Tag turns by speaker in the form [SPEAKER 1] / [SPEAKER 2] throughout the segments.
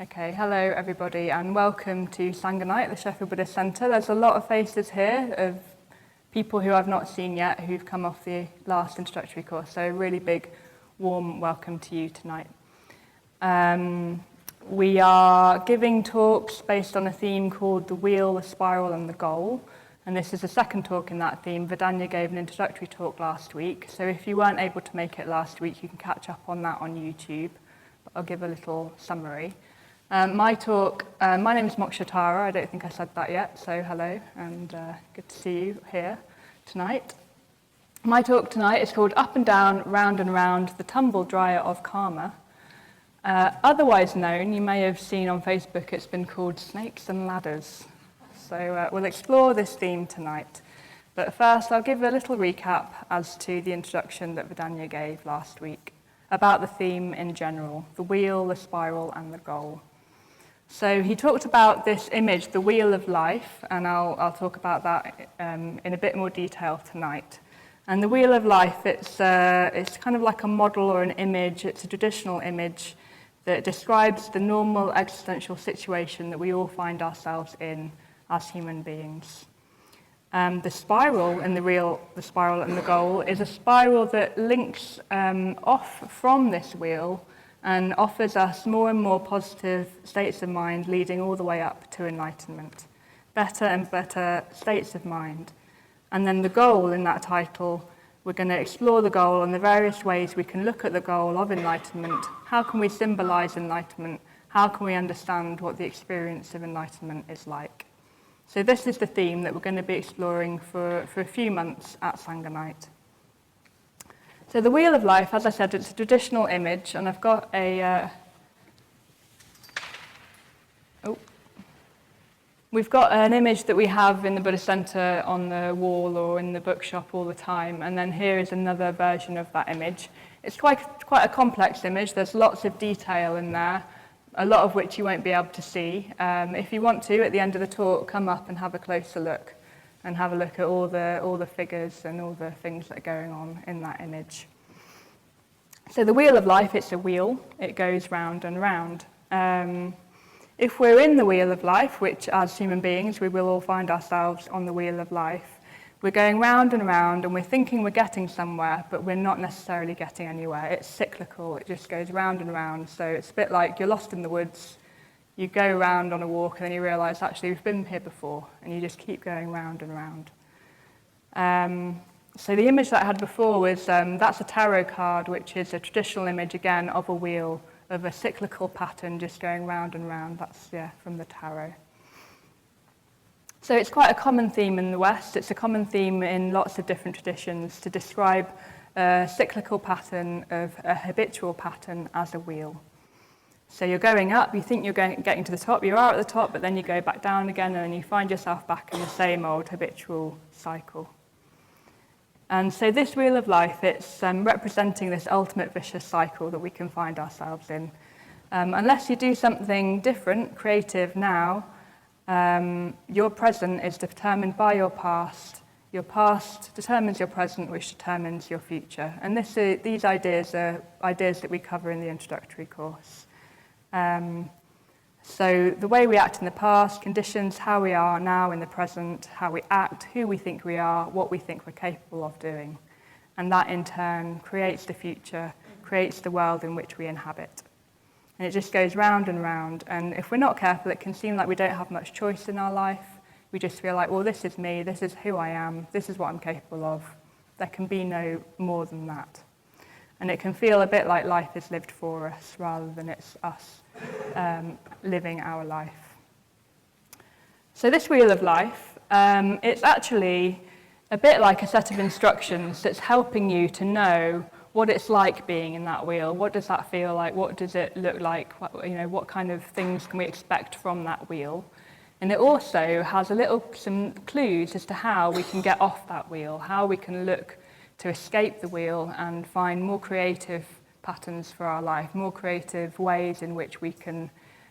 [SPEAKER 1] Okay, hello everybody and welcome to Sangha Night at the Sheffield Buddhist Centre. There's a lot of faces here of people who I've not seen yet who've come off the last introductory course, so a really big warm welcome to you tonight. We are giving talks based on a theme called the wheel, the spiral and the goal, and this is the second talk in that theme. Vidanya gave an introductory talk last week, so if you weren't able to make it last week you can catch up on that on YouTube, but I'll give a little summary. My talk, my name is Moksatara, I don't think I said that yet, so hello and good to see you here tonight. My talk tonight is called Up and Down, Round and Round, the Tumble Dryer of Karma. Otherwise known, you may have seen on Facebook, it's been called Snakes and Ladders. So we'll explore this theme tonight. But first I'll give a little recap as to the introduction that Vidanya gave last week about the theme in general, the wheel, the spiral and the goal. So he talked about this image, the wheel of life, and I'll talk about that in a bit more detail tonight. And the wheel of life, it's kind of like a model or an image. It's a traditional image that describes the normal existential situation that we all find ourselves in as human beings. The spiral in the wheel, the spiral and the goal, is a spiral that links off from this wheel and offers us more and more positive states of mind leading all the way up to enlightenment. Better and better states of mind. And then the goal in that title, we're going to explore the goal and the various ways we can look at the goal of enlightenment. How can we symbolize enlightenment? How can we understand what the experience of enlightenment is like? So this is the theme that we're going to be exploring for a few months at Sangha Night. So the wheel of life, as I said, it's a traditional image, and I've got we've got an image that we have in the Buddhist Centre on the wall or in the bookshop all the time, and then here is another version of that image. It's quite a complex image. There's lots of detail in there, a lot of which you won't be able to see. If you want to, at the end of the talk, come up and have a closer look and have a look at all the figures and all the things that are going on in that image. So the wheel of life, it's a wheel. It goes round and round. If we're in the wheel of life, which as human beings we will all find ourselves on the wheel of life, we're going round and round and we're thinking we're getting somewhere, but we're not necessarily getting anywhere. It's cyclical. It just goes round and round. So it's a bit like you're lost in the woods. You go around on a walk and then you realise, actually, we've been here before, and you just keep going round and round. So the image that I had before was, that's a tarot card, which is a traditional image, again, of a wheel, of a cyclical pattern just going round and round. That's, from the tarot. So it's quite a common theme in the West. It's a common theme in lots of different traditions to describe a cyclical pattern of a habitual pattern as a wheel. So you're going up, you think you're getting to the top, you are at the top, but then you go back down again and then you find yourself back in the same old habitual cycle. And so this wheel of life, it's representing this ultimate vicious cycle that we can find ourselves in. Unless you do something different, creative now, your present is determined by your past determines your present, which determines your future. And these ideas are ideas that we cover in the introductory course. So the way we act in the past conditions how we are now in the present, how we act, who we think we are, what we think we're capable of doing. And that in turn creates the future, creates the world in which we inhabit. And it just goes round and round. And if we're not careful, it can seem like we don't have much choice in our life. We just feel like, well, this is me, this is who I am, this is what I'm capable of. There can be no more than that. And it can feel a bit like life is lived for us rather than it's us living our life. So this wheel of life, it's actually a bit like a set of instructions that's helping you to know what it's like being in that wheel. What does that feel like? What does it look like? What kind of things can we expect from that wheel? And it also has some clues as to how we can get off that wheel, how we can look to escape the wheel and find more creative patterns for our life, more creative ways in which we can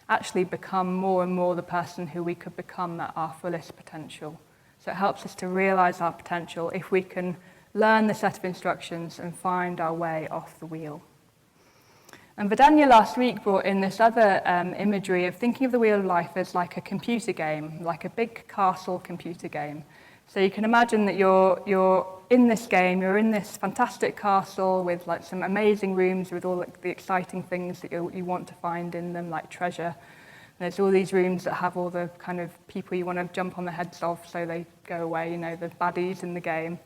[SPEAKER 1] actually become more and more the person who we could become at our fullest potential. So it helps us to realize our potential if we can learn the set of instructions and find our way off the wheel. And Vidanya last week brought in this other imagery of thinking of the wheel of life as like a computer game, like a big castle computer game. So you can imagine that you're in this game, you're in this fantastic castle with like some amazing rooms with all like, the exciting things that you want to find in them, like treasure. And there's all these rooms that have all the kind of people you want to jump on the heads of so they go away, you know, the baddies in the game.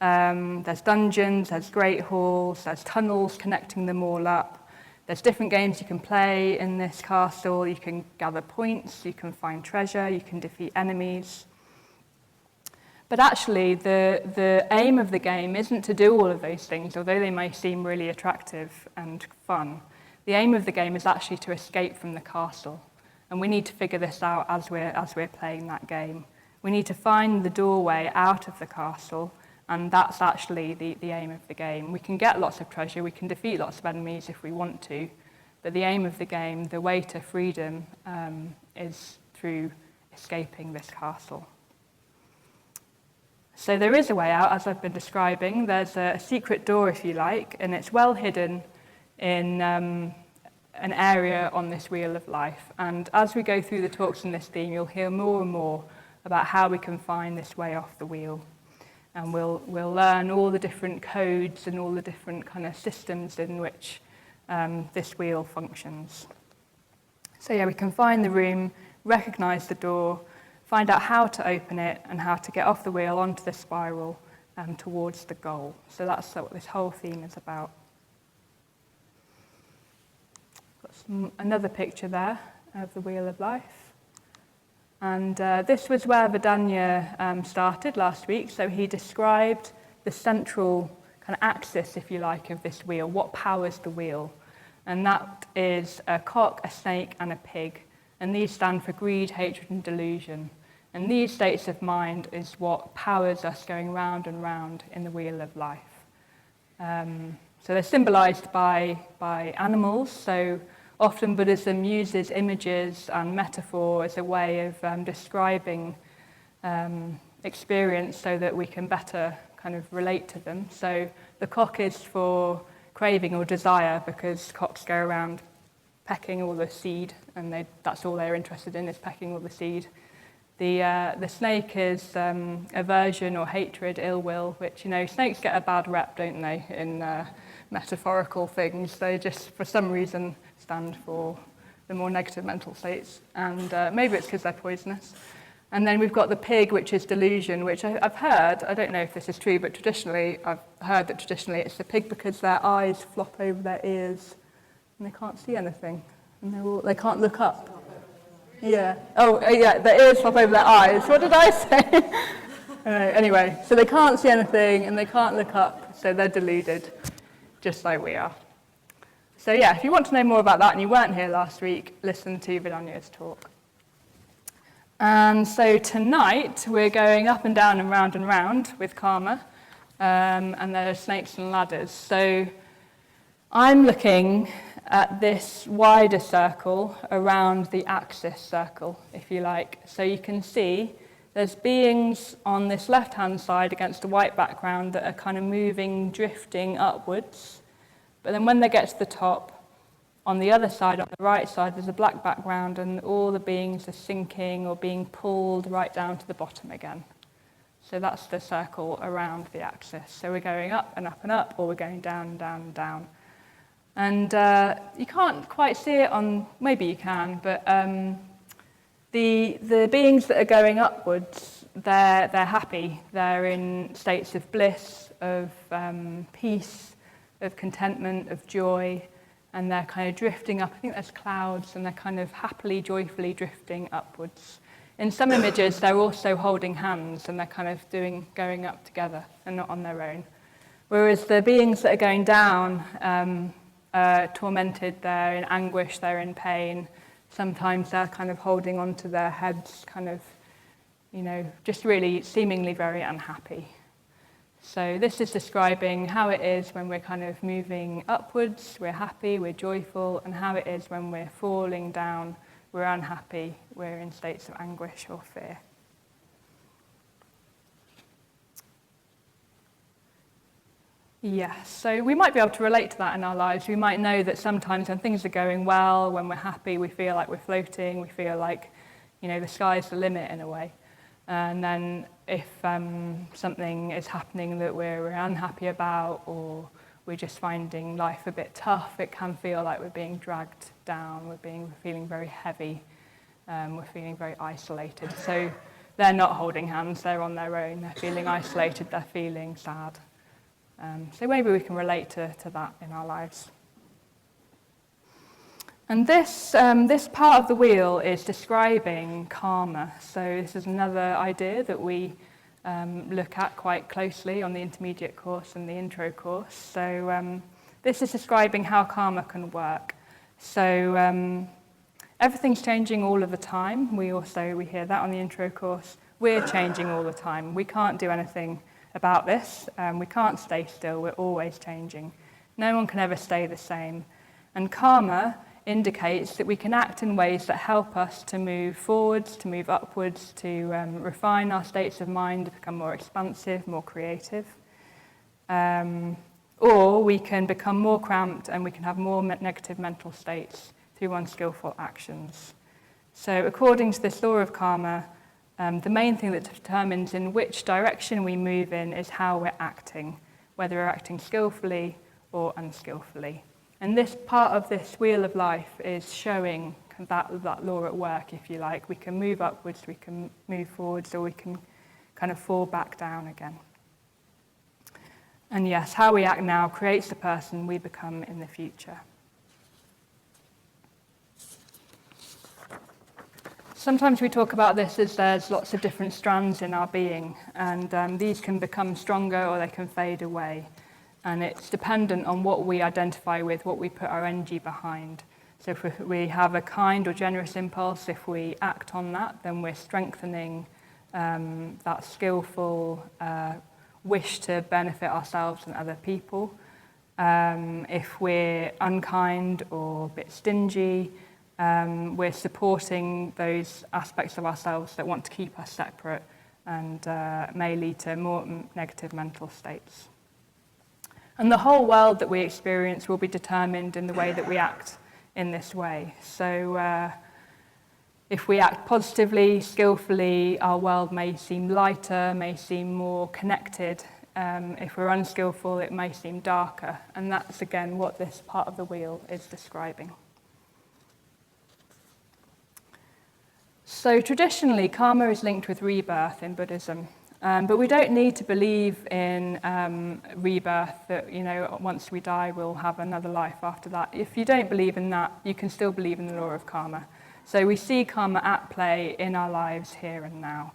[SPEAKER 1] There's dungeons, there's great halls, there's tunnels connecting them all up. There's different games you can play in this castle. You can gather points, you can find treasure, you can defeat enemies. But actually, the aim of the game isn't to do all of those things, although they may seem really attractive and fun. The aim of the game is actually to escape from the castle. And we need to figure this out as we're playing that game. We need to find the doorway out of the castle, and that's actually the aim of the game. We can get lots of treasure, we can defeat lots of enemies if we want to, but the aim of the game, the way to freedom, is through escaping this castle. So there is a way out, as I've been describing. There's a secret door, if you like, and it's well hidden in an area on this wheel of life. And as we go through the talks in this theme, you'll hear more and more about how we can find this way off the wheel. And we'll learn all the different codes and all the different kind of systems in which this wheel functions. So yeah, we can find the room, recognize the door, find out how to open it and how to get off the wheel onto the spiral towards the goal. So that's what this whole theme is about. Got another picture there of the wheel of life. And this was where Vidanya started last week. So he described the central kind of axis, if you like, of this wheel, what powers the wheel. And that is a cock, a snake, and a pig. And these stand for greed, hatred, and delusion. And these states of mind is what powers us going round and round in the wheel of life. So they're symbolized by animals. So often Buddhism uses images and metaphor as a way of describing experience so that we can better kind of relate to them. So the cock is for craving or desire, because cocks go around pecking all the seed, and that's all they're interested in, is pecking all the seed. The snake is aversion or hatred, ill will, which, you know, snakes get a bad rep, don't they, in metaphorical things. They just, for some reason, stand for the more negative mental states, and maybe it's because they're poisonous. And then we've got the pig, which is delusion, which I've heard, I don't know if this is true, but traditionally, I've heard that traditionally it's the pig because their eyes flop over their ears, and they can't see anything, and they can't look up. Yeah. Oh, yeah, their ears flop over their eyes. What did I say? Anyway, so they can't see anything, and they can't look up, so they're deluded, just like we are. So yeah, if you want to know more about that and you weren't here last week, listen to Vidanya's talk. And so tonight we're going up and down and round with karma, and there are snakes and ladders. So I'm looking at this wider circle around the axis circle, if you like. So you can see there's beings on this left-hand side against a white background that are kind of moving, drifting upwards. But then when they get to the top, on the other side, on the right side, there's a black background, and all the beings are sinking or being pulled right down to the bottom again. So that's the circle around the axis. So we're going up and up and up, or we're going down and down and down. And you can't quite see it on, maybe you can, but the beings that are going upwards, they're happy. They're in states of bliss, of peace, of contentment, of joy, and they're kind of drifting up. I think there's clouds, and they're kind of happily, joyfully drifting upwards. In some images, they're also holding hands, and they're kind of going up together and not on their own. Whereas the beings that are going down, tormented, they're in anguish, they're in pain. Sometimes they're kind of holding onto their heads, kind of, you know, just really seemingly very unhappy. So this is describing how it is when we're kind of moving upwards, we're happy, we're joyful, and how it is when we're falling down, we're unhappy, we're in states of anguish or fear. Yes, so we might be able to relate to that in our lives. We might know that sometimes when things are going well, when we're happy, we feel like we're floating, we feel like, the sky's the limit in a way. And then if something is happening that we're unhappy about, or we're just finding life a bit tough, it can feel like we're being dragged down, we're feeling very heavy, we're feeling very isolated. So they're not holding hands, they're on their own, they're feeling isolated, they're feeling sad. So maybe we can relate to that in our lives. And this part of the wheel is describing karma. So this is another idea that we look at quite closely on the intermediate course and the intro course. So this is describing how karma can work. So everything's changing all of the time. We hear that on the intro course. We're changing all the time. We can't do anything about this. We can't stay still. We're always changing. No one can ever stay the same. And karma indicates that we can act in ways that help us to move forwards, to move upwards, to refine our states of mind, to become more expansive, more creative. Or we can become more cramped and we can have more negative mental states through unskillful actions. So according to this law of karma, the main thing that determines in which direction we move in is how we're acting, whether we're acting skillfully or unskillfully. And this part of this wheel of life is showing that law at work, if you like. We can move upwards, we can move forwards, or we can kind of fall back down again. And yes, how we act now creates the person we become in the future. Sometimes we talk about this as there's lots of different strands in our being, and these can become stronger or they can fade away. And it's dependent on what we identify with, what we put our energy behind. So if we have a kind or generous impulse, if we act on that, then we're strengthening that skillful wish to benefit ourselves and other people. If we're unkind or a bit stingy, we're supporting those aspects of ourselves that want to keep us separate and may lead to more negative mental states. And the whole world that we experience will be determined in the way that we act in this way. So if we act positively, skillfully, our world may seem lighter, may seem more connected. If we're unskillful, it may seem darker. And that's, again, what this part of the wheel is describing. So traditionally, karma is linked with rebirth in Buddhism. But we don't need to believe in rebirth, that, once we die, we'll have another life after that. If you don't believe in that, you can still believe in the law of karma. So we see karma at play in our lives here and now.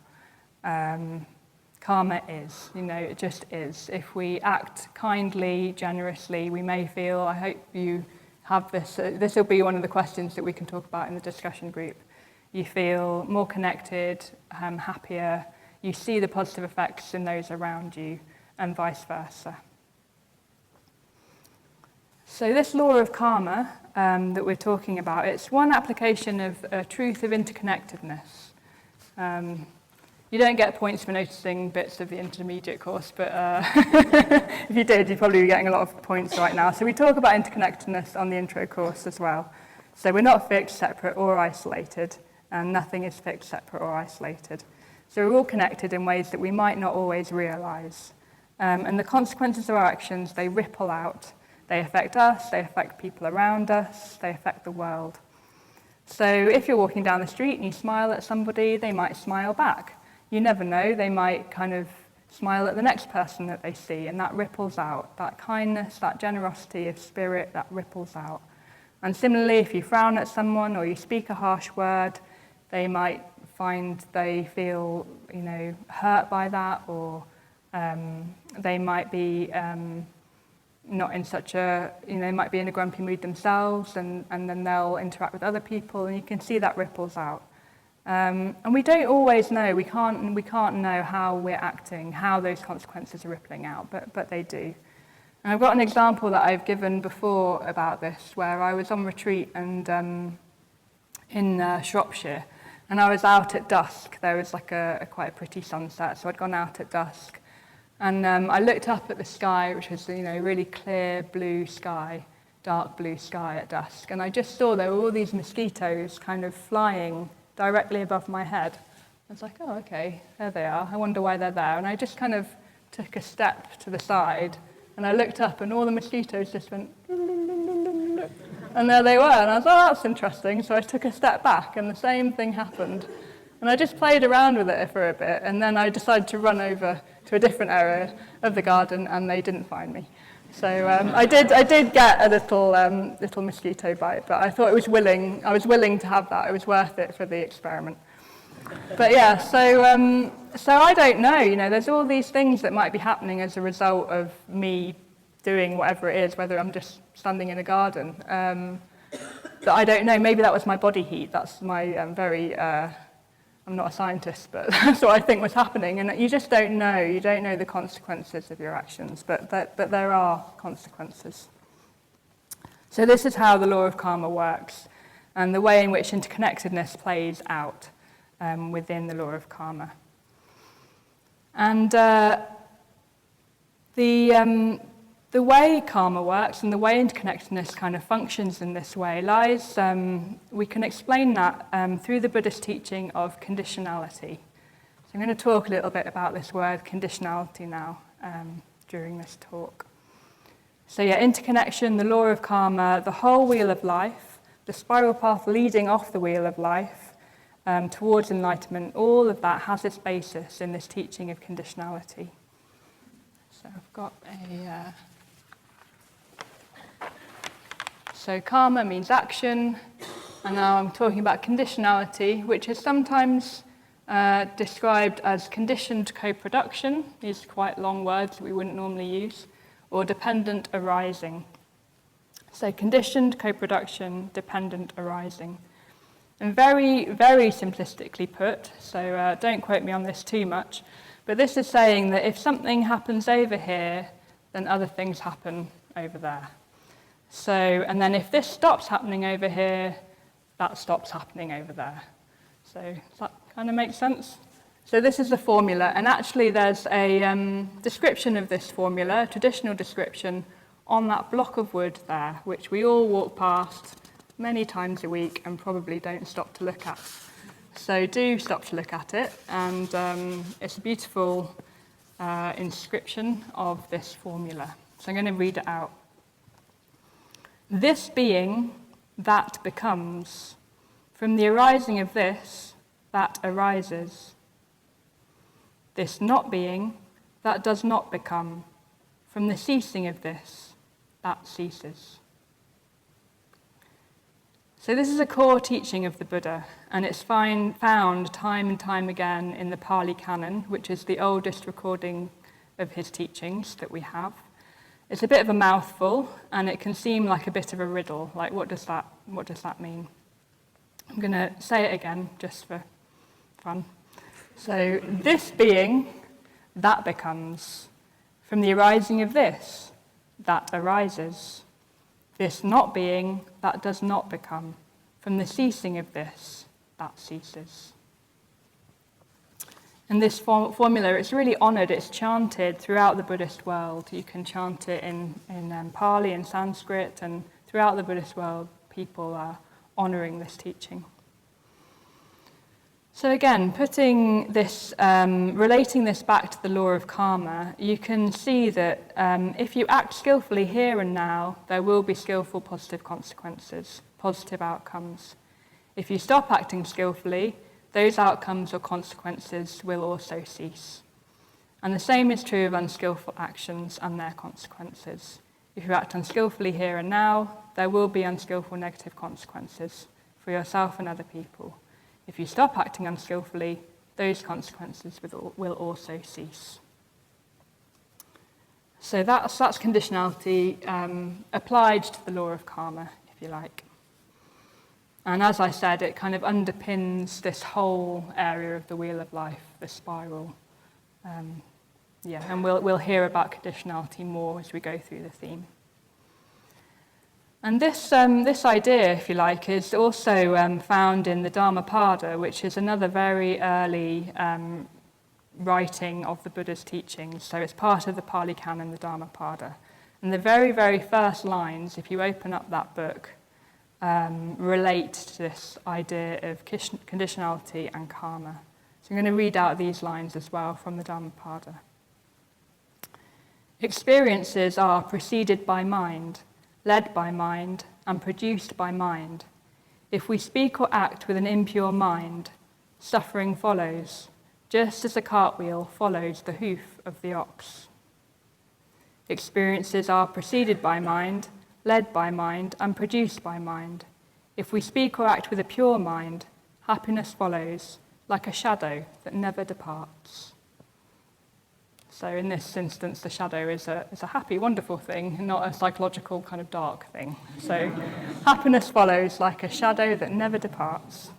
[SPEAKER 1] Karma is, it just is. If we act kindly, generously, we may feel, I hope you have this, this will be one of the questions that we can talk about in the discussion group. You feel more connected, happier. You see the positive effects in those around you, and vice versa. So this law of karma that we're talking about, it's one application of a truth of interconnectedness. You don't get points for noticing bits of the intermediate course, but if you did, you'd probably be getting a lot of points right now. So we talk about interconnectedness on the intro course as well. So we're not fixed, separate, or isolated, and nothing is fixed, separate, or isolated. So we're all connected in ways that we might not always realize. And the consequences of our actions, they ripple out. They affect us, they affect people around us, they affect the world. So if you're walking down the street and you smile at somebody, they might smile back. You never know, they might kind of smile at the next person that they see, and that ripples out. That kindness, that generosity of spirit, that ripples out. And similarly, if you frown at someone or you speak a harsh word, they might find they feel, hurt by that, or they might be not in such a, might be in a grumpy mood themselves, and then they'll interact with other people, and you can see that ripples out. And we don't always know, we can't know how we're acting, how those consequences are rippling out, but they do. And I've got an example that I've given before about this, where I was on retreat and in Shropshire, and I was out at dusk. There was like quite a pretty sunset, so I'd gone out at dusk. And I looked up at the sky, which was, really clear blue sky, dark blue sky at dusk. And I just saw there were all these mosquitoes kind of flying directly above my head. I was like, oh, okay, there they are. I wonder why they're there. And I just kind of took a step to the side, and I looked up, and all the mosquitoes just went, and there they were. And I was, oh, that's interesting. So I took a step back, and the same thing happened. And I just played around with it for a bit, and then I decided to run over to a different area of the garden, and they didn't find me. So I did get a little mosquito bite, but I thought I was willing to have that. It was worth it for the experiment. But yeah, so I don't know. There's all these things that might be happening as a result of me doing whatever it is, whether I'm just standing in a garden. That I don't know. Maybe that was my body heat. That's my I'm not a scientist, but that's what I think was happening. And you just don't know. You don't know the consequences of your actions, but there are consequences. So this is how the law of karma works, and the way in which interconnectedness plays out within the law of karma. And the way karma works and the way interconnectedness kind of functions in this way lies, we can explain that through the Buddhist teaching of conditionality. So I'm going to talk a little bit about this word conditionality now during this talk. So yeah, interconnection, the law of karma, the whole wheel of life, the spiral path leading off the wheel of life towards enlightenment, all of that has its basis in this teaching of conditionality. So I've got a... So karma means action, and now I'm talking about conditionality, which is sometimes described as conditioned co-production. These are quite long words that we wouldn't normally use, or dependent arising. So conditioned co-production, dependent arising. And very, very simplistically put, so don't quote me on this too much, but this is saying that if something happens over here, then other things happen over there. So, and then if this stops happening over here, that stops happening over there. So does that kind of make sense? So this is the formula, and actually there's a description of this formula, a traditional description, on that block of wood there, which we all walk past many times a week and probably don't stop to look at. So do stop to look at it, and it's a beautiful inscription of this formula. So I'm going to read it out. This being, that becomes. From the arising of this, that arises. This not being, that does not become. From the ceasing of this, that ceases. So this is a core teaching of the Buddha, and it's found time and time again in the Pali Canon, which is the oldest recording of his teachings that we have. It's a bit of a mouthful, and it can seem like a bit of a riddle. Like, what does that mean? I'm going to say it again, just for fun. So, this being, that becomes. From the arising of this, that arises. This not being, that does not become. From the ceasing of this, that ceases. And this formula, it's really honoured, it's chanted throughout the Buddhist world. You can chant it in Pali and Sanskrit, and throughout the Buddhist world, people are honouring this teaching. So again, putting this, relating this back to the law of karma, you can see that if you act skillfully here and now, there will be skillful positive consequences, positive outcomes. If you stop acting skillfully, those outcomes or consequences will also cease. And the same is true of unskillful actions and their consequences. If you act unskillfully here and now, there will be unskillful negative consequences for yourself and other people. If you stop acting unskillfully, those consequences will also cease. So that's conditionality applied to the law of karma, if you like. And as I said, it kind of underpins this whole area of the wheel of life, the spiral. And we'll hear about conditionality more as we go through the theme. And this idea, if you like, is also found in the Dhammapada, which is another very early writing of the Buddha's teachings. So it's part of the Pali Canon, the Dhammapada. And the very, very first lines, if you open up that book, relate to this idea of conditionality and karma. So I'm going to read out these lines as well from the Dhammapada. Experiences are preceded by mind, led by mind, and produced by mind. If we speak or act with an impure mind, suffering follows, just as a cartwheel follows the hoof of the ox. Experiences are preceded by mind, led by mind, and produced by mind. If we speak or act with a pure mind, happiness follows, like a shadow that never departs. So in this instance, the shadow is a happy, wonderful thing, not a psychological kind of dark thing. So happiness follows like a shadow that never departs.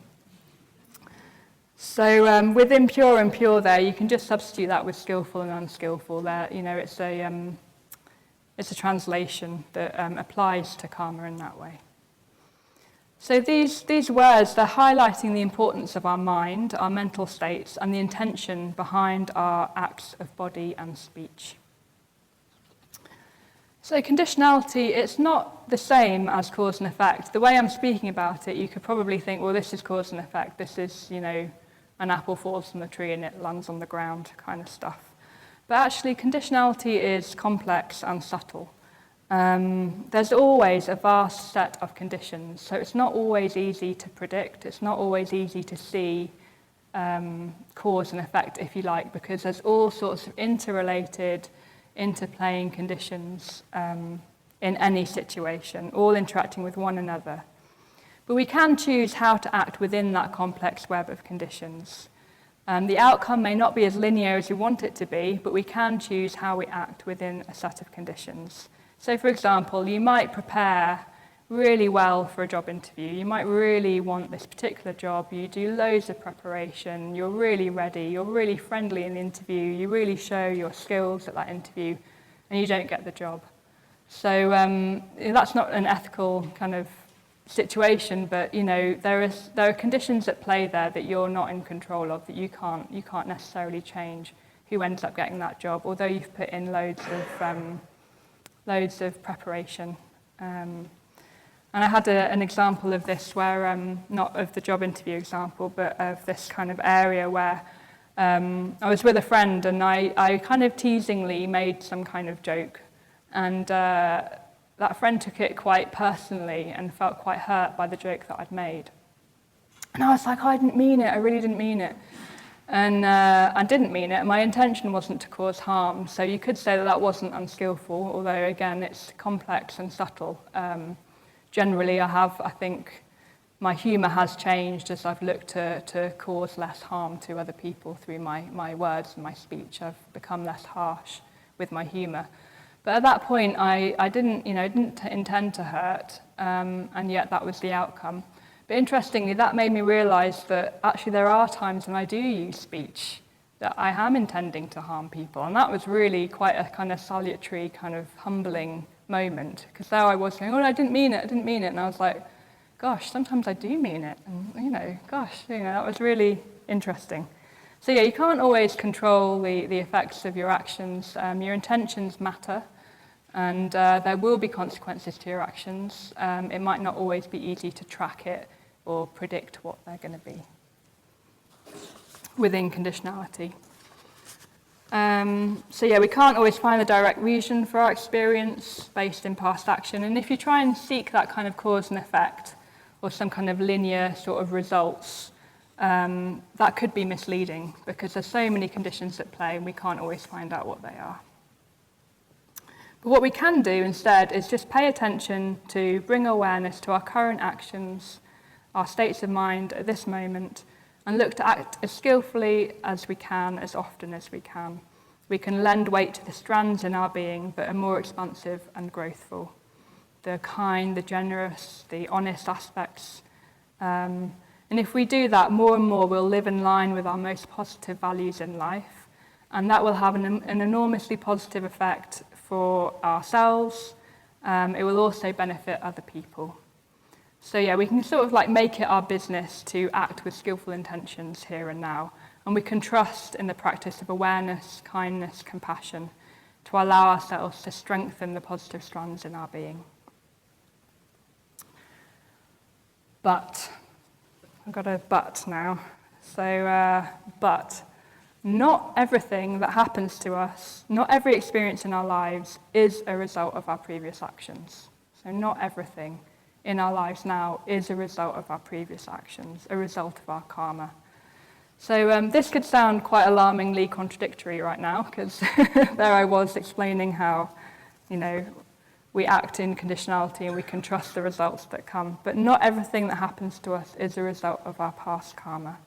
[SPEAKER 1] So with impure and pure there, you can just substitute that with skillful and unskillful there. You know, it's a translation that applies to karma in that way. So these words, they're highlighting the importance of our mind, our mental states, and the intention behind our acts of body and speech. So conditionality, it's not the same as cause and effect. The way I'm speaking about it, you could probably think, well, this is cause and effect. This is, you know, an apple falls from the tree and it lands on the ground kind of stuff. But actually, conditionality is complex and subtle. There's always a vast set of conditions, so it's not always easy to predict, it's not always easy to see cause and effect, if you like, because there's all sorts of interrelated, interplaying conditions in any situation, all interacting with one another. But we can choose how to act within that complex web of conditions. The outcome may not be as linear as we want it to be, but we can choose how we act within a set of conditions. So, for example, you might prepare really well for a job interview. You might really want this particular job. You do loads of preparation. You're really ready. You're really friendly in the interview. You really show your skills at that interview, and you don't get the job. So that's not an ethical kind of situation, but you know there are conditions at play there that you're not in control of, that you can't necessarily change who ends up getting that job, although you've put in loads of preparation. And I had an example of this where, not of the job interview example, but of this kind of area where I was with a friend and I kind of teasingly made some kind of joke, and that friend took it quite personally and felt quite hurt by the joke that I'd made. And I was like, oh, I didn't mean it, I really didn't mean it. And I didn't mean it. My intention wasn't to cause harm. So you could say that that wasn't unskillful, although, again, it's complex and subtle. Generally, I think my humour has changed as I've looked to cause less harm to other people through my words and my speech. I've become less harsh with my humour. But at that point, I didn't intend to hurt, and yet that was the outcome. But interestingly, that made me realise that actually there are times when I do use speech that I am intending to harm people. And that was really quite a kind of salutary, kind of humbling moment. Because there I was going, oh, I didn't mean it. And I was like, gosh, sometimes I do mean it. And, that was really interesting. So yeah, you can't always control the effects of your actions. Your intentions matter. And there will be consequences to your actions. It might not always be easy to track it or predict what they're going to be within conditionality. So yeah, we can't always find the direct reason for our experience based in past action. And if you try and seek that kind of cause and effect or some kind of linear sort of results, that could be misleading because there's so many conditions at play and we can't always find out what they are. But what we can do instead is just pay attention to bring awareness to our current actions, our states of mind at this moment, and look to act as skillfully as we can, as often as we can. We can lend weight to the strands in our being that are more expansive and growthful. The kind, the generous, the honest aspects. And if we do that, more and more we'll live in line with our most positive values in life, and that will have an enormously positive effect for ourselves. It will also benefit other people. So yeah, we can sort of like make it our business to act with skillful intentions here and now. and we can trust in the practice of awareness, kindness, compassion to allow ourselves to strengthen the positive strands in our being. But, I've got a but now. So, but not everything that happens to us, not every experience in our lives is a result of our previous actions. So not everything in our lives now is a result of our previous actions, a result of our karma. So this could sound quite alarmingly contradictory right now, because there I was explaining how, we act in conditionality and we can trust the results that come. But not everything that happens to us is a result of our past karma.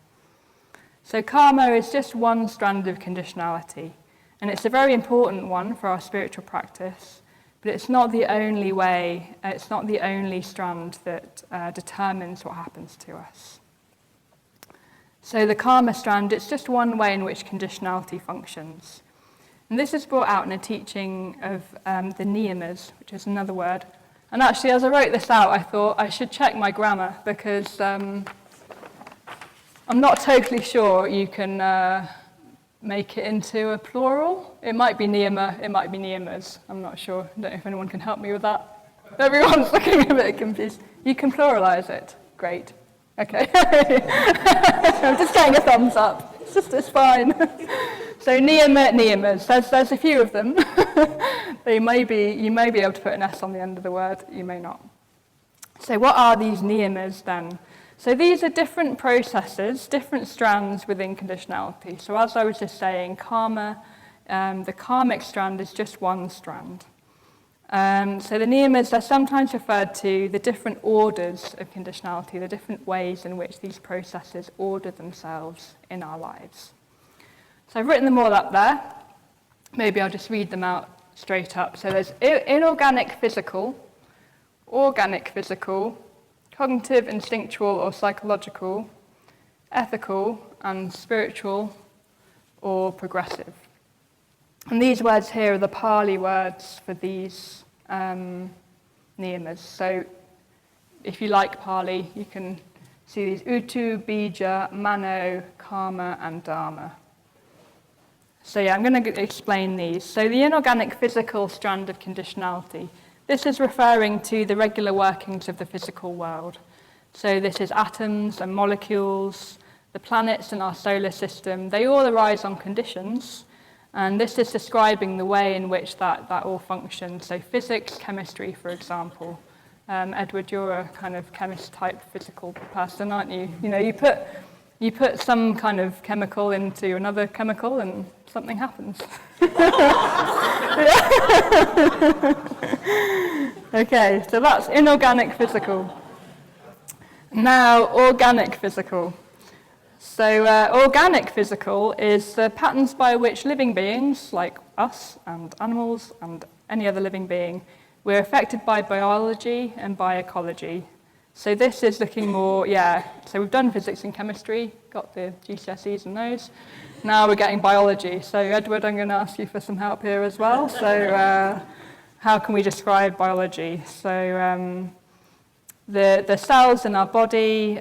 [SPEAKER 1] So karma is just one strand of conditionality, and it's a very important one for our spiritual practice, but it's not the only way, it's not the only strand that determines what happens to us. So the karma strand, it's just one way in which conditionality functions. And this is brought out in a teaching of the niyamas, which is another word. And actually, as I wrote this out, I thought I should check my grammar, because I'm not totally sure you can make it into a plural. It might be niyama, it might be niyamas. I'm not sure. I don't know if anyone can help me with that. Everyone's looking a bit confused. You can pluralize it. Great. Okay. I'm just getting a thumbs up. It's fine. So niyamas. There's a few of them. You may be able to put an S on the end of the word. You may not. So what are these niyamas then? So these are different processes, different strands within conditionality. So as I was just saying, karma, the karmic strand is just one strand. So the niyamas are sometimes referred to the different orders of conditionality, the different ways in which these processes order themselves in our lives. So I've written them all up there. Maybe I'll just read them out straight up. So there's inorganic physical, organic physical, cognitive, instinctual or psychological, ethical and spiritual or progressive. And these words here are the Pali words for these niyamas. So if you like Pali, you can see these utu, bija, mano, karma and dharma. So yeah, I'm going to explain these. So the inorganic physical strand of conditionality, this is referring to the regular workings of the physical world. So this is atoms and molecules, the planets in our solar system. They all arise on conditions, and this is describing the way in which that all functions. So physics, chemistry, for example. Edward, you're a kind of chemist-type physical person, aren't you? You put some kind of chemical into another chemical, and something happens. Okay, so that's inorganic physical. Now, organic physical. So organic physical is the patterns by which living beings, like us and animals and any other living being, we're affected by biology and by ecology. So this is looking more, so we've done physics and chemistry, got the GCSEs and those. Now we're getting biology. So Edward, I'm going to ask you for some help here as well. So how can we describe biology? So the cells in our body,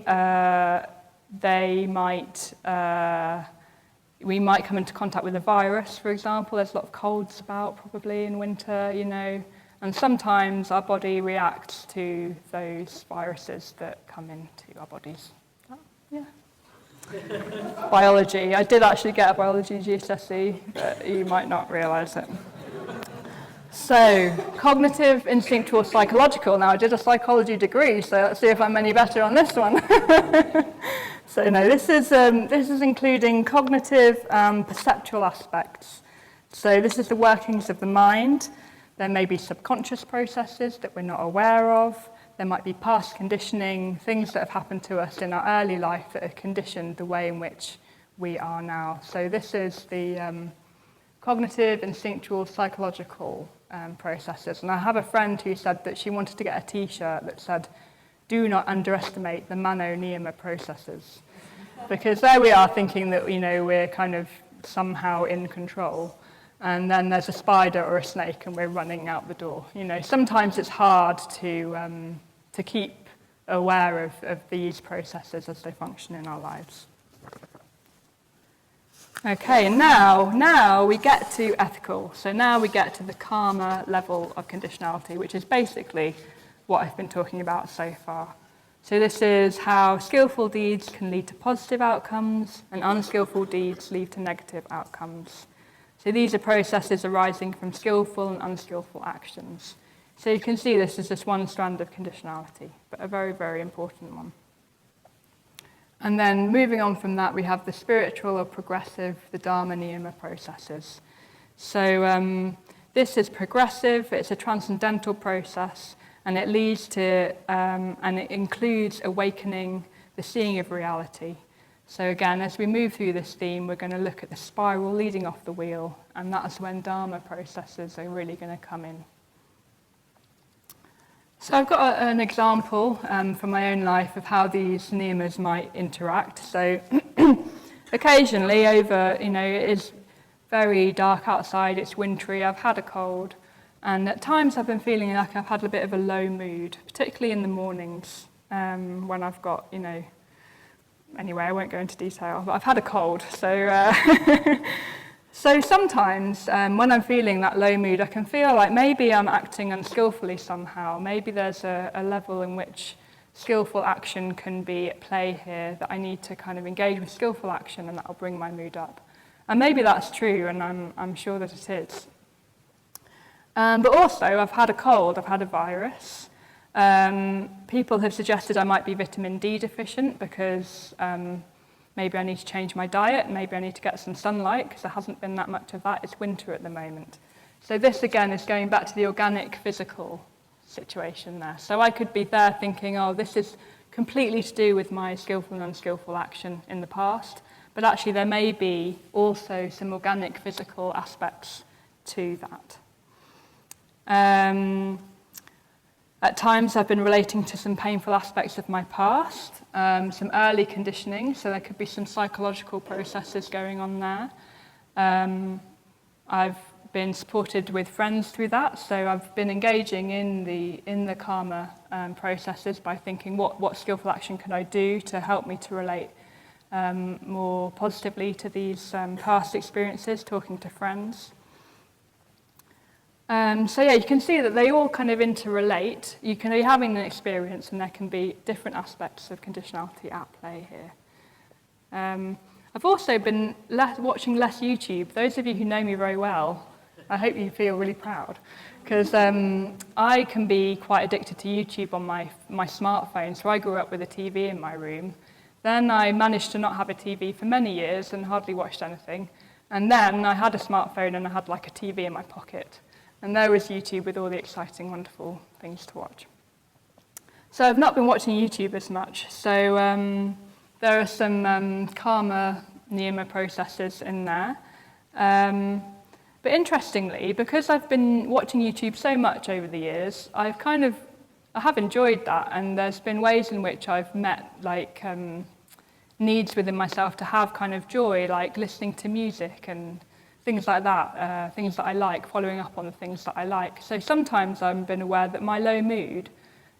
[SPEAKER 1] we might come into contact with a virus, for example. There's a lot of colds about probably in winter, and sometimes our body reacts to those viruses that come into our bodies. Biology. I did actually get a biology GCSE, but you might not realise it. So, cognitive, instinctual, psychological. Now, I did a psychology degree, so let's see if I'm any better on this one. So, no, this is including cognitive and perceptual aspects. So, this is the workings of the mind. There may be subconscious processes that we're not aware of. There might be past conditioning, things that have happened to us in our early life that have conditioned the way in which we are now. So, this is the cognitive, instinctual, psychological processes. And I have a friend who said that she wanted to get a T-shirt that said, "Do not underestimate the mano-niyama processes." Because there we are thinking that, we're kind of somehow in control. And then there's a spider or a snake and we're running out the door. Sometimes it's hard to keep aware of these processes as they function in our lives. Okay, and now we get to ethical. So now we get to the karma level of conditionality, which is basically what I've been talking about so far. So this is how skillful deeds can lead to positive outcomes and unskillful deeds lead to negative outcomes. So these are processes arising from skillful and unskillful actions. So you can see this is just one strand of conditionality, but a very, very important one. And then moving on from that, we have the spiritual or progressive, the Dharma Niyama processes. So this is progressive, it's a transcendental process, and it leads to, and it includes awakening, the seeing of reality. So again, as we move through this theme, we're going to look at the spiral leading off the wheel, and that's when Dharma processes are really going to come in. So I've got an example from my own life of how these niyamas might interact. So occasionally over, it is very dark outside, it's wintry, I've had a cold, and at times I've been feeling like I've had a bit of a low mood, particularly in the mornings when I've got, anyway, I won't go into detail, but I've had a cold. So so sometimes when I'm feeling that low mood, I can feel like maybe I'm acting unskillfully somehow. Maybe there's a level in which skillful action can be at play here, that I need to kind of engage with skillful action and that'll bring my mood up. And maybe that's true, and I'm sure that it is. But also, I've had a cold, I've had a virus. People have suggested I might be vitamin D deficient because maybe I need to change my diet, maybe I need to get some sunlight because there hasn't been that much of that. It's winter at the moment. So this again is going back to the organic physical situation there. So I could be there thinking, oh, this is completely to do with my skillful and unskillful action in the past, but actually there may be also some organic physical aspects to that. At times I've been relating to some painful aspects of my past, some early conditioning, so there could be some psychological processes going on there. I've been supported with friends through that, so I've been engaging in the karma processes by thinking what skillful action can I do to help me to relate more positively to these past experiences, talking to friends. So yeah, you can see that they all kind of interrelate. You can be having an experience and there can be different aspects of conditionality at play here. I've also been watching less YouTube. Those of you who know me very well, I hope you feel really proud, because I can be quite addicted to YouTube on my smartphone. So I grew up with a TV in my room. Then I managed to not have a TV for many years and hardly watched anything. And then I had a smartphone and I had like a TV in my pocket. And there was YouTube with all the exciting, wonderful things to watch. So I've not been watching YouTube as much. So there are some karma niyama processes in there. But interestingly, because I've been watching YouTube so much over the years, I have enjoyed that. And there's been ways in which I've met needs within myself to have kind of joy, like listening to music and things like that, things that I like, following up on the things that I like. So sometimes I've been aware that my low mood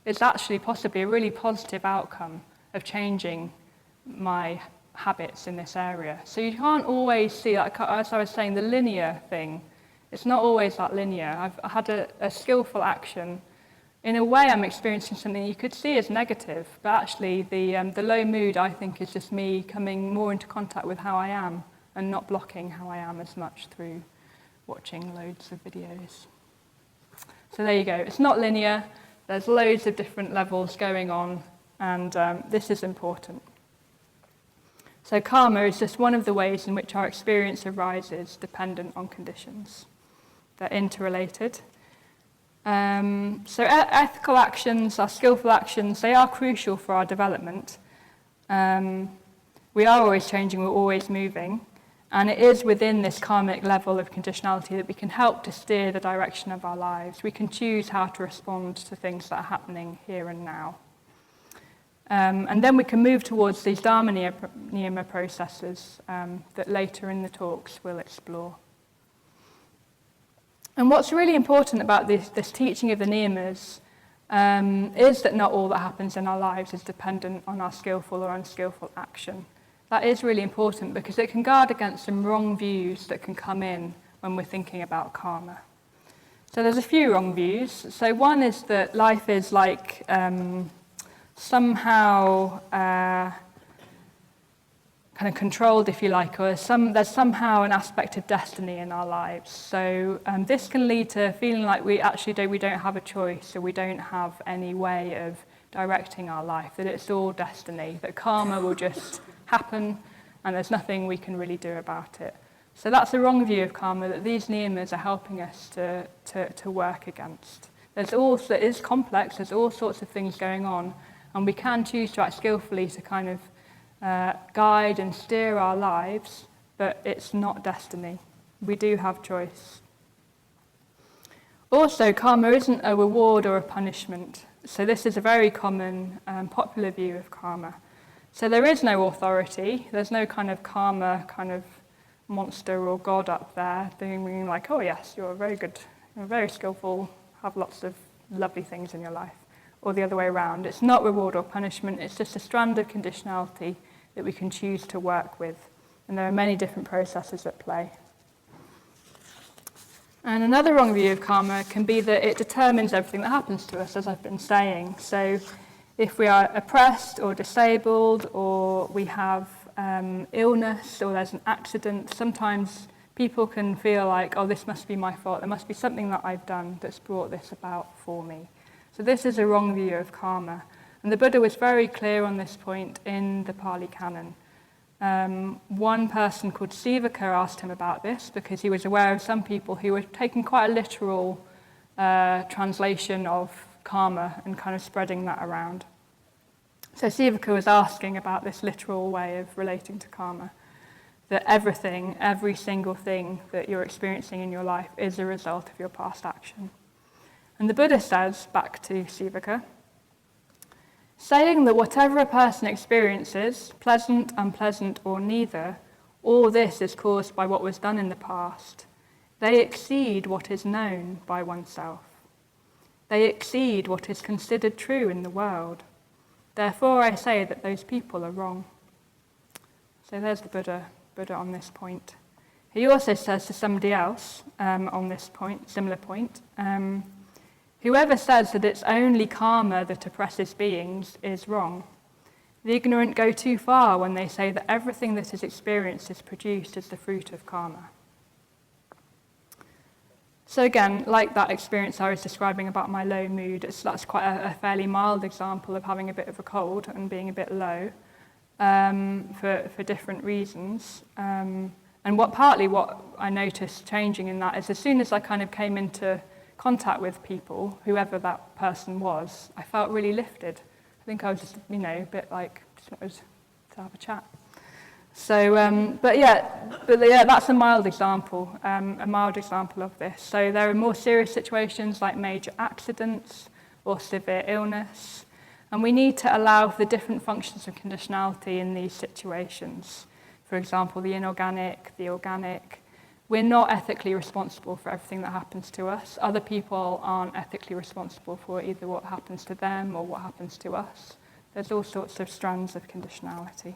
[SPEAKER 1] is actually possibly a really positive outcome of changing my habits in this area. So you can't always see, like, as I was saying, the linear thing. It's not always that linear. I've had a skillful action. In a way, I'm experiencing something you could see as negative, but actually the low mood, I think, is just me coming more into contact with how I am, and not blocking how I am as much through watching loads of videos. So there you go. It's not linear. There's loads of different levels going on, and this is important. So karma is just one of the ways in which our experience arises dependent on conditions. They're interrelated. So ethical actions, our skillful actions, they are crucial for our development. We are always changing, we're always moving. And it is within this karmic level of conditionality that we can help to steer the direction of our lives. We can choose how to respond to things that are happening here and now. And then we can move towards these Dharma Niyama processes that later in the talks we'll explore. And what's really important about this teaching of the niyamas is that not all that happens in our lives is dependent on our skillful or unskillful action. That is really important because it can guard against some wrong views that can come in when we're thinking about karma. So there's a few wrong views. So one is that life is like somehow kind of controlled, if you like, or there's somehow an aspect of destiny in our lives. So this can lead to feeling like we don't have a choice, or we don't have any way of directing our life, that it's all destiny, that karma will just happen and there's nothing we can really do about it. So that's a wrong view of karma that these niyamas are helping us to work against. It is complex, there's all sorts of things going on, and we can choose to act skillfully to kind of guide and steer our lives, but it's not destiny. We do have choice. Also, karma isn't a reward or a punishment. So this is a very common, popular view of karma. So there is no authority. There's no kind of karma kind of monster or god up there being like, oh yes, you're very good, you're very skillful, have lots of lovely things in your life. Or the other way around. It's not reward or punishment. It's just a strand of conditionality that we can choose to work with. And there are many different processes at play. And another wrong view of karma can be that it determines everything that happens to us, as I've been saying. So if we are oppressed or disabled, or we have illness, or there's an accident, sometimes people can feel like, oh, this must be my fault. There must be something that I've done that's brought this about for me. So this is a wrong view of karma. And the Buddha was very clear on this point in the Pali Canon. One person called Sivaka asked him about this because he was aware of some people who were taking quite a literal translation of karma and kind of spreading that around. So Sivaka was asking about this literal way of relating to karma, that everything, every single thing that you're experiencing in your life is a result of your past action. And the Buddha says, back to Sivaka, saying that whatever a person experiences, pleasant, unpleasant, or neither, all this is caused by what was done in the past. They exceed what is known by oneself. They exceed what is considered true in the world. Therefore I say that those people are wrong. So there's the Buddha on this point. He also says to somebody else on this point, similar point, whoever says that it's only karma that oppresses beings is wrong. The ignorant go too far when they say that everything that is experienced is produced as the fruit of karma. So again, like that experience I was describing about my low mood, that's quite a fairly mild example of having a bit of a cold and being a bit low for different reasons. And what I noticed changing in that is as soon as I kind of came into contact with people, whoever that person was, I felt really lifted. I think I was just, a bit like, just wanted to have a chat. So, but that's a mild example of this. So there are more serious situations like major accidents or severe illness, and we need to allow for the different functions of conditionality in these situations. For example, the inorganic, the organic. We're not ethically responsible for everything that happens to us. Other people aren't ethically responsible for either what happens to them or what happens to us. There's all sorts of strands of conditionality.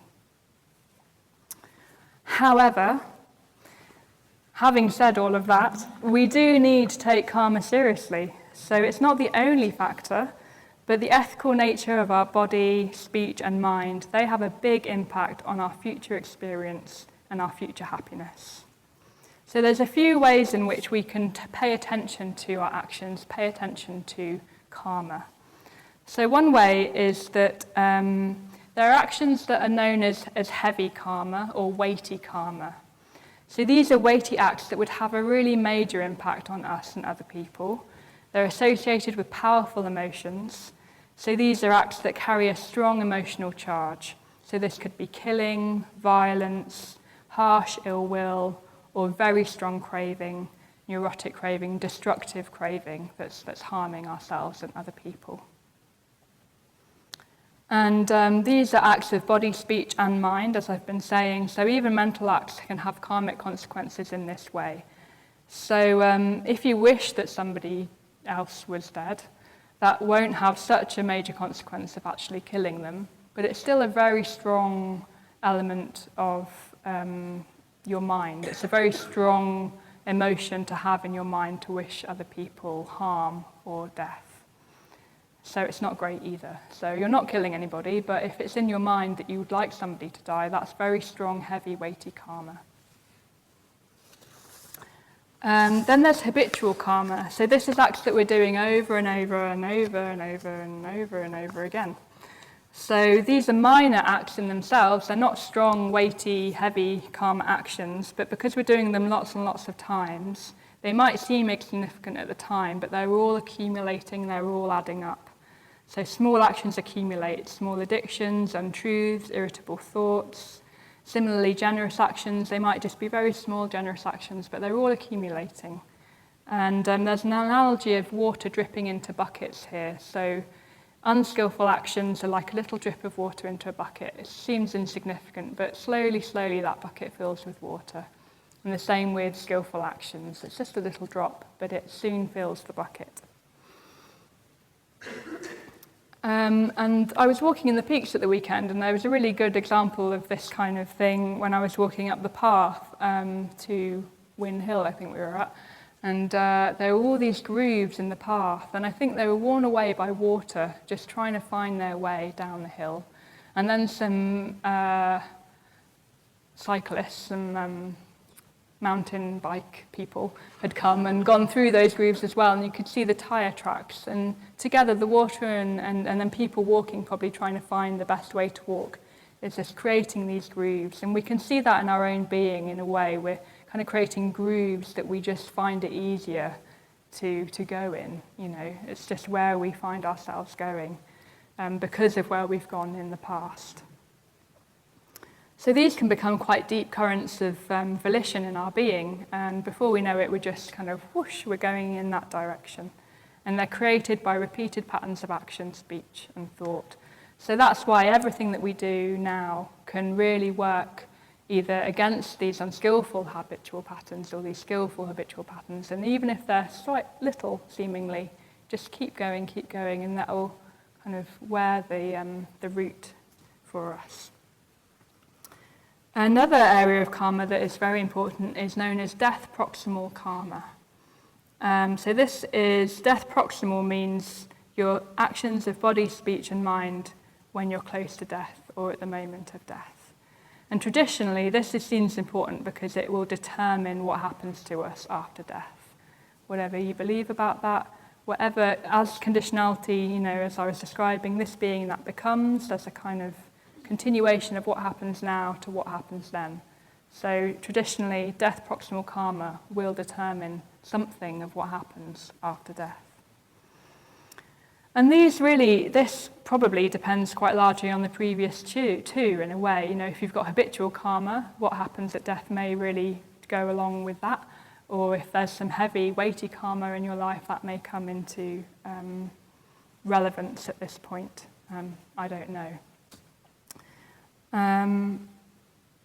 [SPEAKER 1] However, having said all of that, we do need to take karma seriously. So it's not the only factor, but the ethical nature of our body, speech, and mind, they have a big impact on our future experience and our future happiness. So there's a few ways in which we can pay attention to our actions, pay attention to karma. So one way is that there are actions that are known as heavy karma or weighty karma. So these are weighty acts that would have a really major impact on us and other people. They're associated with powerful emotions. So these are acts that carry a strong emotional charge. So this could be killing, violence, harsh ill will, or very strong craving, neurotic craving, destructive craving that's harming ourselves and other people. And these are acts of body, speech, and mind, as I've been saying. So even mental acts can have karmic consequences in this way. So if you wish that somebody else was dead, that won't have such a major consequence of actually killing them, but it's still a very strong element of your mind. It's a very strong emotion to have in your mind to wish other people harm or death. So it's not great either. So you're not killing anybody, but if it's in your mind that you would like somebody to die, that's very strong, heavy, weighty karma. Then there's habitual karma. So this is acts that we're doing over and over and over and over and over and over again. So these are minor acts in themselves. They're not strong, weighty, heavy karma actions, but because we're doing them lots and lots of times, they might seem insignificant at the time, but they're all accumulating, they're all adding up. So small actions accumulate, small addictions, untruths, irritable thoughts. Similarly, generous actions, they might just be very small generous actions, but they're all accumulating. And there's an analogy of water dripping into buckets here. So unskillful actions are like a little drip of water into a bucket. It seems insignificant, but slowly, slowly that bucket fills with water. And the same with skillful actions. It's just a little drop, but it soon fills the bucket. And I was walking in the peaks at the weekend, and there was a really good example of this kind of thing when I was walking up the path to Wynn Hill, I think we were at. And there were all these grooves in the path, and I think they were worn away by water, just trying to find their way down the hill. And then some cyclists, some mountain bike people had come and gone through those grooves as well, and you could see the tyre tracks. And together, the water and then people walking, probably trying to find the best way to walk, is just creating these grooves. And we can see that in our own being in a way. We're kind of creating grooves that we just find it easier to go in. You know, it's just where we find ourselves going because of where we've gone in the past. So these can become quite deep currents of volition in our being, and before we know it, we're just kind of whoosh, we're going in that direction. And they're created by repeated patterns of action, speech, and thought. So that's why everything that we do now can really work either against these unskillful habitual patterns or these skillful habitual patterns. And even if they're slight little, seemingly, just keep going, and that will kind of wear the route for us. Another area of karma that is very important is known as death proximal karma. So this is, death proximal means your actions of body, speech, and mind when you're close to death or at the moment of death. And traditionally, this is seen as important because it will determine what happens to us after death. Whatever you believe about that, whatever, as conditionality, you know, as I was describing, this being that becomes, there's a kind of continuation of what happens now to what happens then. So traditionally, death proximal karma will determine something of what happens after death. And this probably depends quite largely on the previous two in a way. You know, if you've got habitual karma, what happens at death may really go along with that. Or if there's some heavy, weighty karma in your life, that may come into relevance at this point. I don't know.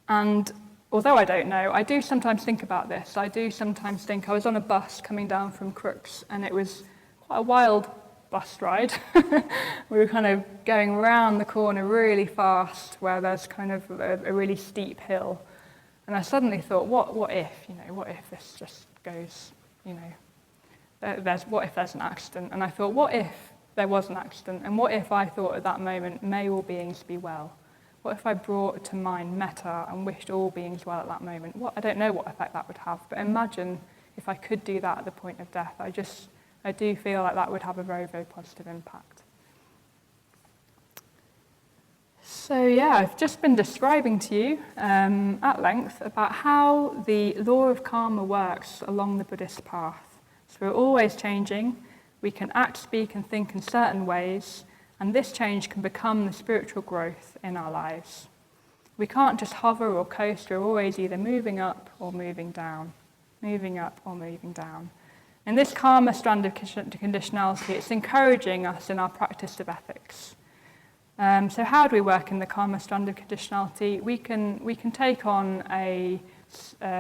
[SPEAKER 1] And although I don't know, I do sometimes think about this. I do sometimes think, I was on a bus coming down from Crooks, and it was quite a wild bus ride. We were kind of going round the corner really fast, where there's kind of a really steep hill. And I suddenly thought, what if this just goes, what if there's an accident? And I thought, what if there was an accident? And what if I thought at that moment, may all beings be well? What if I brought to mind metta and wished all beings well at that moment? I don't know what effect that would have, but imagine if I could do that at the point of death. I do feel like that would have a very, very positive impact. So yeah, I've just been describing to you at length about how the law of karma works along the Buddhist path. So we're always changing. We can act, speak, and think in certain ways, and this change can become the spiritual growth in our lives. We can't just hover or coast. We're always either moving up or moving down, moving up or moving down. In this karma strand of conditionality, it's encouraging us in our practice of ethics. So how do we work in the karma strand of conditionality? We can take on a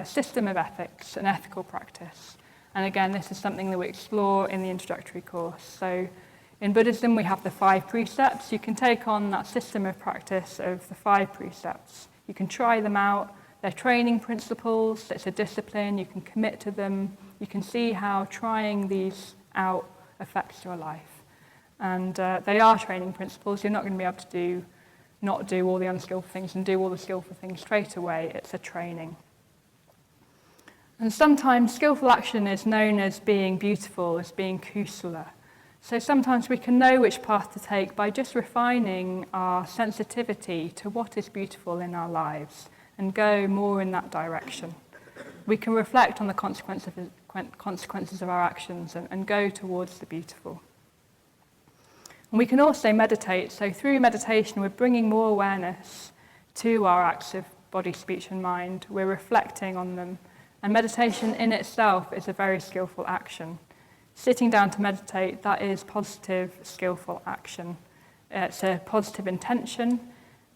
[SPEAKER 1] system of ethics, an ethical practice. And again, this is something that we explore in the introductory course. So in Buddhism, we have the 5 precepts. You can take on that system of practice of the 5 precepts. You can try them out. They're training principles. It's a discipline. You can commit to them. You can see how trying these out affects your life. And they are training principles. You're not going to be able to not do all the unskillful things and do all the skillful things straight away. It's a training. And sometimes skillful action is known as being beautiful, as being kusala. So sometimes we can know which path to take by just refining our sensitivity to what is beautiful in our lives and go more in that direction. We can reflect on the consequences of our actions and go towards the beautiful. And we can also meditate. So through meditation, we're bringing more awareness to our acts of body, speech, and mind. We're reflecting on them. And meditation in itself is a very skillful action. Sitting down to meditate, that is positive, skillful action. It's a positive intention,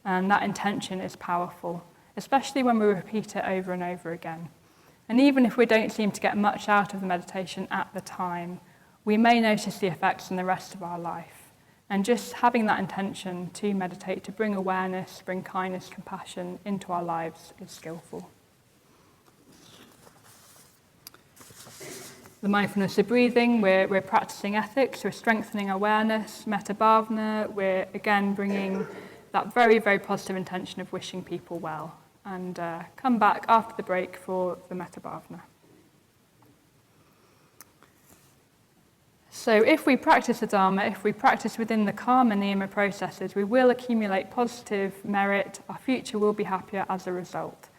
[SPEAKER 1] and that intention is powerful, especially when we repeat it over and over again. And even if we don't seem to get much out of the meditation at the time, we may notice the effects in the rest of our life. And just having that intention to meditate, to bring awareness, bring kindness, compassion into our lives is skillful. The mindfulness of breathing, we're practicing ethics, we're strengthening awareness, metta bhavana, we're again bringing that very, very positive intention of wishing people well. And come back after the break for the metta bhavana. So if we practice the Dharma, if we practice within the karma niyama processes, we will accumulate positive merit, our future will be happier as a result.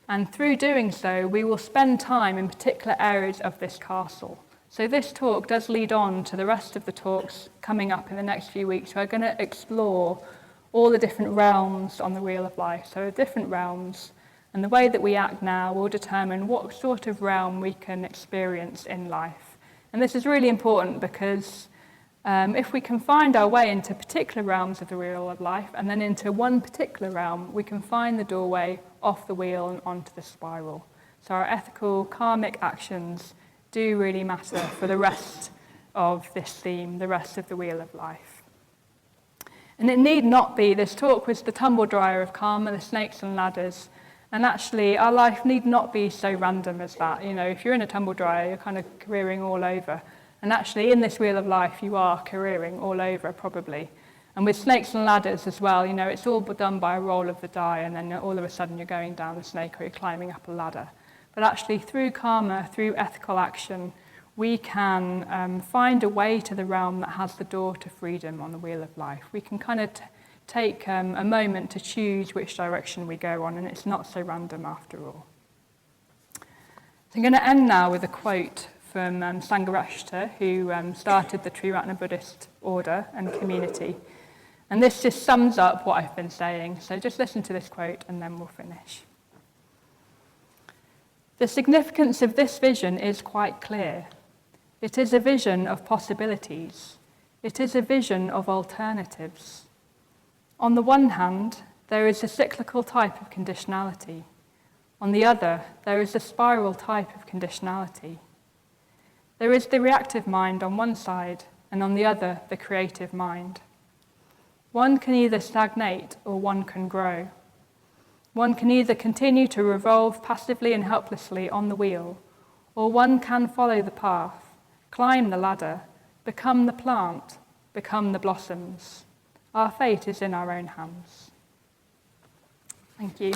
[SPEAKER 1] And through doing so, we will spend time in particular areas of this castle. So this talk does lead on to the rest of the talks coming up in the next few weeks. We're going to explore all the different realms on the wheel of life. So different realms, and the way that we act now will determine what sort of realm we can experience in life. And this is really important because if we can find our way into particular realms of the wheel of life and then into one particular realm, we can find the doorway off the wheel and onto the spiral. So our ethical, karmic actions do really matter for the rest of this theme, the rest of the wheel of life. And it need not be, this talk was the tumble dryer of karma, the snakes and ladders. And actually, our life need not be so random as that. You know, if you're in a tumble dryer, you're kind of careering all over. And actually, in this wheel of life, you are careering all over, probably. And with snakes and ladders as well, you know, it's all done by a roll of the die, and then all of a sudden you're going down the snake or you're climbing up a ladder. But actually, through karma, through ethical action, we can find a way to the realm that has the door to freedom on the wheel of life. We can kind of take a moment to choose which direction we go on, and it's not so random after all. So I'm going to end now with a quote from Sangharakshita, who started the Triratna Buddhist order and community. And this just sums up what I've been saying. So just listen to this quote and then we'll finish. The significance of this vision is quite clear. It is a vision of possibilities. It is a vision of alternatives. On the one hand, there is a cyclical type of conditionality. On the other, there is a spiral type of conditionality. There is the reactive mind on one side, and on the other, the creative mind. One can either stagnate or one can grow. One can either continue to revolve passively and helplessly on the wheel, or one can follow the path, climb the ladder, become the plant, become the blossoms. Our fate is in our own hands. Thank you.